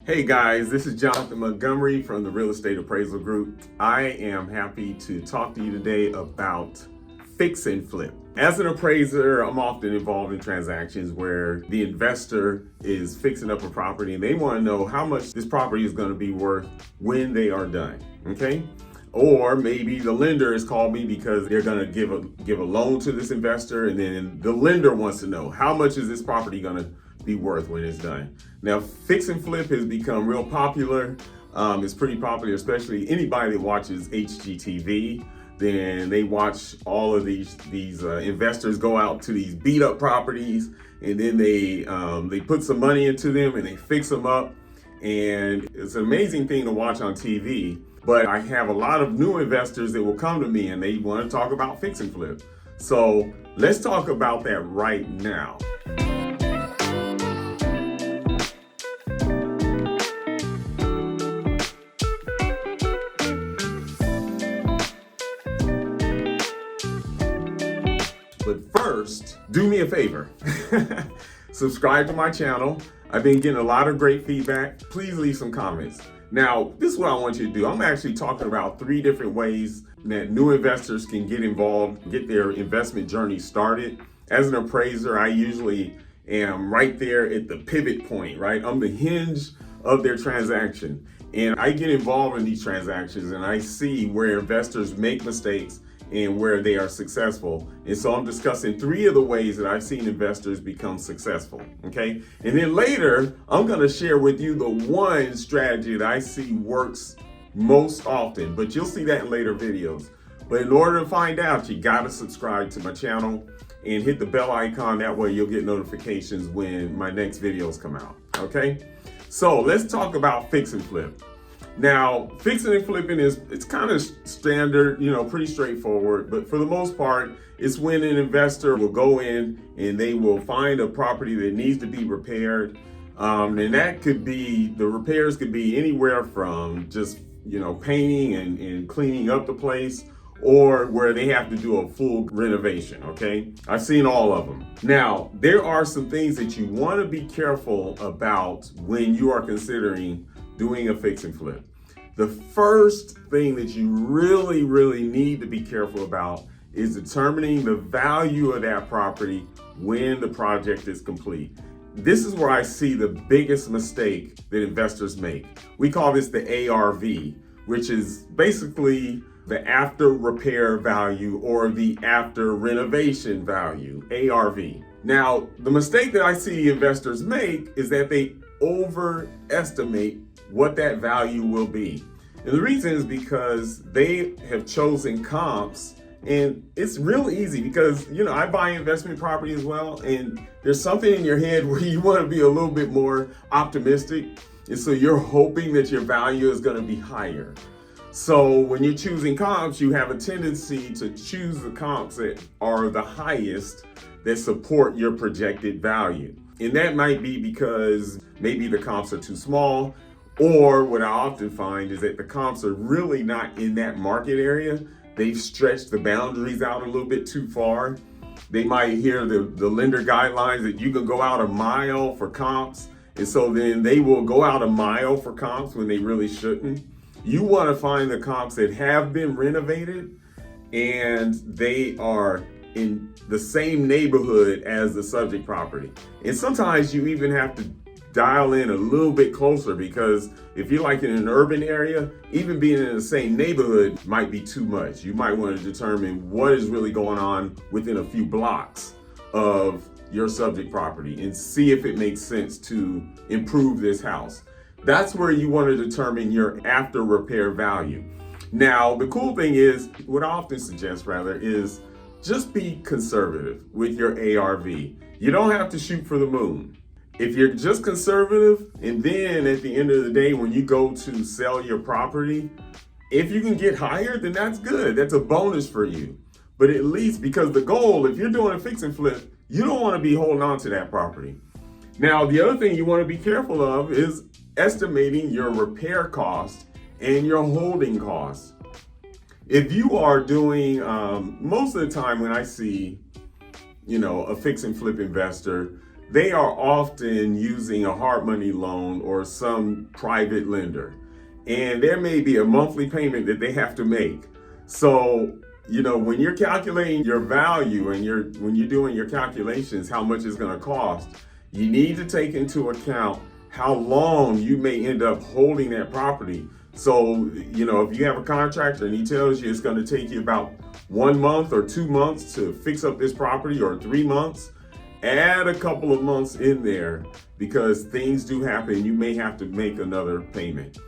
Hey guys, this is Jonathan Montgomery from the Real Estate Appraisal Group. I am happy to talk to you today about fix and flip. As an appraiser, I'm often involved in transactions where the investor is fixing up a property and they want to know how much this property is going to be worth when they are done, okay? Or maybe the lender has called me because they're going to give a loan to this investor, and then the lender wants to know how much is this property going to be worth when it's done. Now, fix and flip has become real popular. It's pretty popular, especially anybody that watches HGTV. Then they watch all of these investors go out to these beat up properties, and then they put some money into them and they fix them up. And it's an amazing thing to watch on TV. But I have a lot of new investors that will come to me and they want to talk about fix and flip. So let's talk about that right now. But first, do me a favor. Subscribe to my channel. I've been getting a lot of great feedback. Please leave some comments. Now, this is what I want you to do. I'm actually talking about 3 different ways that new investors can get involved, get their investment journey started. As an appraiser, I usually am right there at the pivot point, right? I'm the hinge of their transaction. And I get involved in these transactions and I see where investors make mistakes and where they are successful. And so I'm discussing 3 of the ways that I've seen investors become successful, okay? And then later, I'm gonna share with you the one strategy that I see works most often, but you'll see that in later videos. But in order to find out, you gotta subscribe to my channel and hit the bell icon. That way you'll get notifications when my next videos come out, okay? So let's talk about fix and flip. Now, fixing and flipping it's kind of standard, pretty straightforward, but for the most part, it's when an investor will go in and they will find a property that needs to be repaired. And that could be, the repairs could be anywhere from just, painting and cleaning up the place, or where they have to do a full renovation, okay? I've seen all of them. Now, there are some things that you want to be careful about when you are considering doing a fix and flip. The first thing that you really need to be careful about is determining the value of that property when the project is complete. This is where I see the biggest mistake that investors make. We call this the ARV, which is basically the after repair value or the after renovation value, ARV. Now, the mistake that I see investors make is that they overestimate what that value will be. And the reason is because they have chosen comps, and it's real easy because, I buy investment property as well, and there's something in your head where you want to be a little bit more optimistic. And so you're hoping that your value is going to be higher. So when you're choosing comps, you have a tendency to choose the comps that are the highest that support your projected value. And that might be because maybe the comps are too small, or what I often find is that the comps are really not in that market area. They've stretched the boundaries out a little bit too far. They might hear the lender guidelines that you can go out a mile for comps, and so then they will go out a mile for comps when they really shouldn't. You want to find the comps that have been renovated and they are in the same neighborhood as the subject property. And sometimes you even have to dial in a little bit closer, because if you're like in an urban area, even being in the same neighborhood might be too much. You might want to determine what is really going on within a few blocks of your subject property and see if it makes sense to improve this house. That's where you want to determine your after repair value. Now, the cool thing is, what I often suggest is just be conservative with your ARV. You don't have to shoot for the moon. If you're just conservative, and then at the end of the day, when you go to sell your property, if you can get higher, then that's good. That's a bonus for you. But at least, because the goal, if you're doing a fix and flip, you don't want to be holding on to that property. Now, the other thing you want to be careful of is estimating your repair cost and your holding costs. If you are doing, most of the time when I see, a fix and flip investor, they are often using a hard money loan or some private lender. And there may be a monthly payment that they have to make. So, when you're calculating your value and when you're doing your calculations, how much it's going to cost, you need to take into account how long you may end up holding that property. So, if you have a contractor and he tells you it's going to take you about 1 month or 2 months to fix up this property, or 3 months, add a couple of months in there, because things do happen. You may have to make another payment.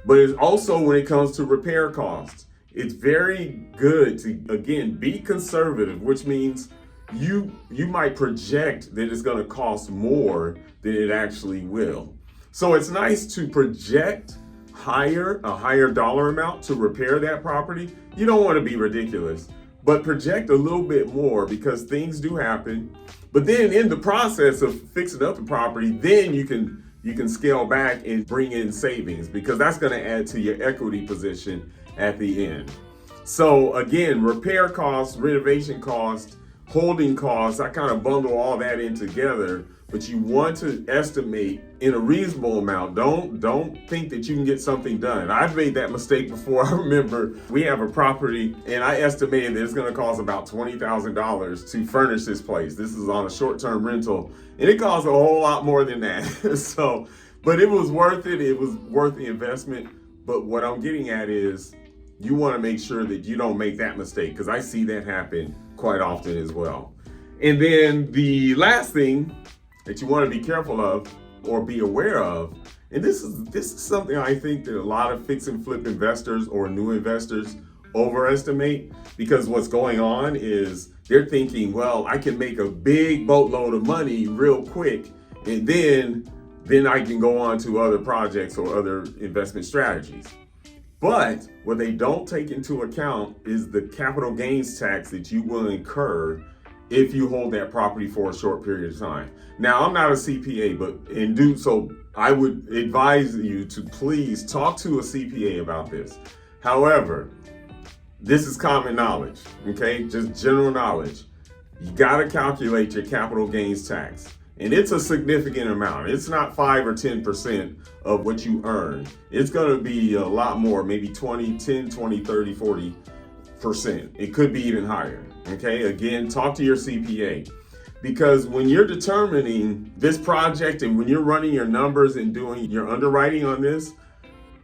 But it's also, when it comes to repair costs, it's very good to, again, be conservative, which means you might project that it's going to cost more than it actually will. So it's nice to project a higher dollar amount to repair that property. You don't want to be ridiculous, but project a little bit more, because things do happen. But then in the process of fixing up the property, then you can scale back and bring in savings, because that's going to add to your equity position at the end. So again, repair costs, renovation costs, holding costs, I kind of bundle all that in together. But you want to estimate in a reasonable amount. Don't think that you can get something done. I've made that mistake before. I remember we have a property and I estimated that it's going to cost about $20,000 to furnish this place. This is on a short-term rental, and it costs a whole lot more than that. But it was worth it. It was worth the investment. But what I'm getting at is, you want to make sure that you don't make that mistake, because I see that happen quite often as well. And then the last thing that you want to be careful of or be aware of, and this is something I think that a lot of fix and flip investors or new investors overestimate, because what's going on is they're thinking, well, I can make a big boatload of money real quick, and then I can go on to other projects or other investment strategies. But what they don't take into account is the capital gains tax that you will incur if you hold that property for a short period of time. Now, I'm not a CPA, so I would advise you to please talk to a CPA about this. However, this is common knowledge, okay? Just general knowledge. You gotta calculate your capital gains tax. And it's a significant amount. It's not 5 or 10% of what you earn. It's gonna be a lot more, maybe 10, 20, 30, 40%. It could be even higher, okay? Again, talk to your CPA. Because when you're determining this project and when you're running your numbers and doing your underwriting on this,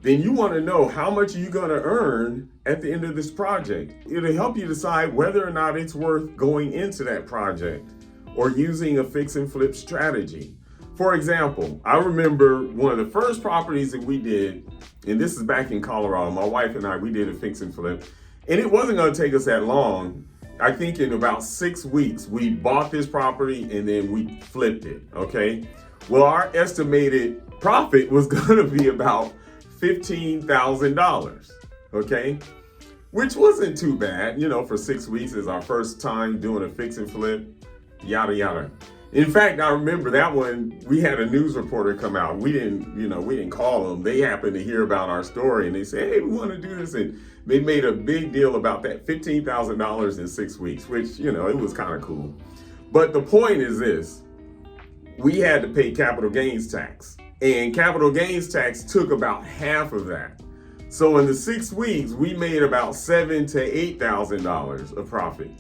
then you wanna know how much are you gonna earn at the end of this project. It'll help you decide whether or not it's worth going into that project or using a fix and flip strategy. For example, I remember one of the first properties that we did, and this is back in Colorado, my wife and I, we did a fix and flip, and it wasn't gonna take us that long. I think in about 6 weeks, we bought this property and then we flipped it, okay? Well, our estimated profit was gonna be about $15,000, okay? Which wasn't too bad, for 6 weeks is our first time doing a fix and flip, yada, yada. In fact, I remember that one, we had a news reporter come out. We didn't call them. They happened to hear about our story and they said, hey, we want to do this. And they made a big deal about that $15,000 in 6 weeks, which, it was kind of cool. But the point is this, we had to pay capital gains tax, and capital gains tax took about half of that. So in the 6 weeks, we made about $7,000 to $8,000 of profit.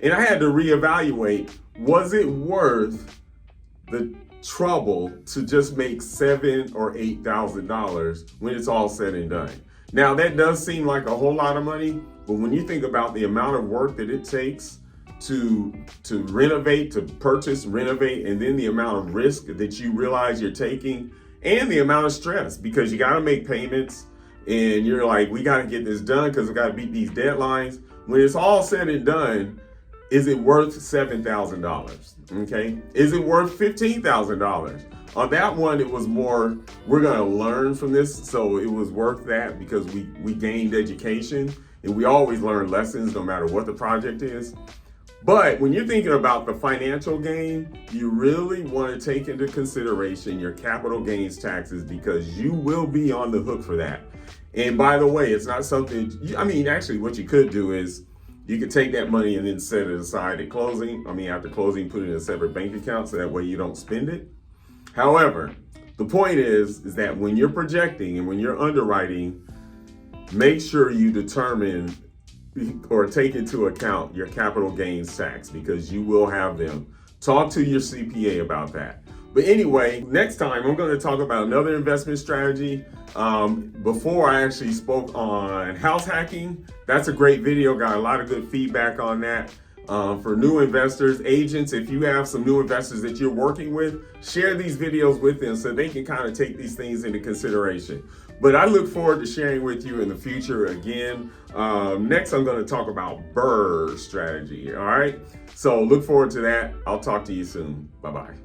And I had to reevaluate, was it worth the trouble to just make $7,000 or $8,000 when it's all said and done? Now, that does seem like a whole lot of money, but when you think about the amount of work that it takes to renovate, to purchase, renovate, and then the amount of risk that you realize you're taking, and the amount of stress, because you got to make payments, and you're like, we got to get this done because we got to beat these deadlines. When it's all said and done, is it worth $7,000? Okay. Is it worth $15,000? On that one, it was more, we're going to learn from this. So it was worth that because we gained education, and we always learn lessons no matter what the project is. But when you're thinking about the financial gain, you really want to take into consideration your capital gains taxes, because you will be on the hook for that. And by the way, it's not something, actually what you could do is You can take that money and then set it aside at closing. After closing, put it in a separate bank account so that way you don't spend it. However, the point is that when you're projecting and when you're underwriting, make sure you determine or take into account your capital gains tax, because you will have them. Talk to your CPA about that. But anyway, next time I'm going to talk about another investment strategy. Before I actually spoke on house hacking. That's a great video, got a lot of good feedback on that. For new investors, agents, if you have some new investors that you're working with, share these videos with them so they can kind of take these things into consideration. But I look forward to sharing with you in the future again. Next, I'm going to talk about BRRRR strategy. All right. So look forward to that. I'll talk to you soon. Bye-bye.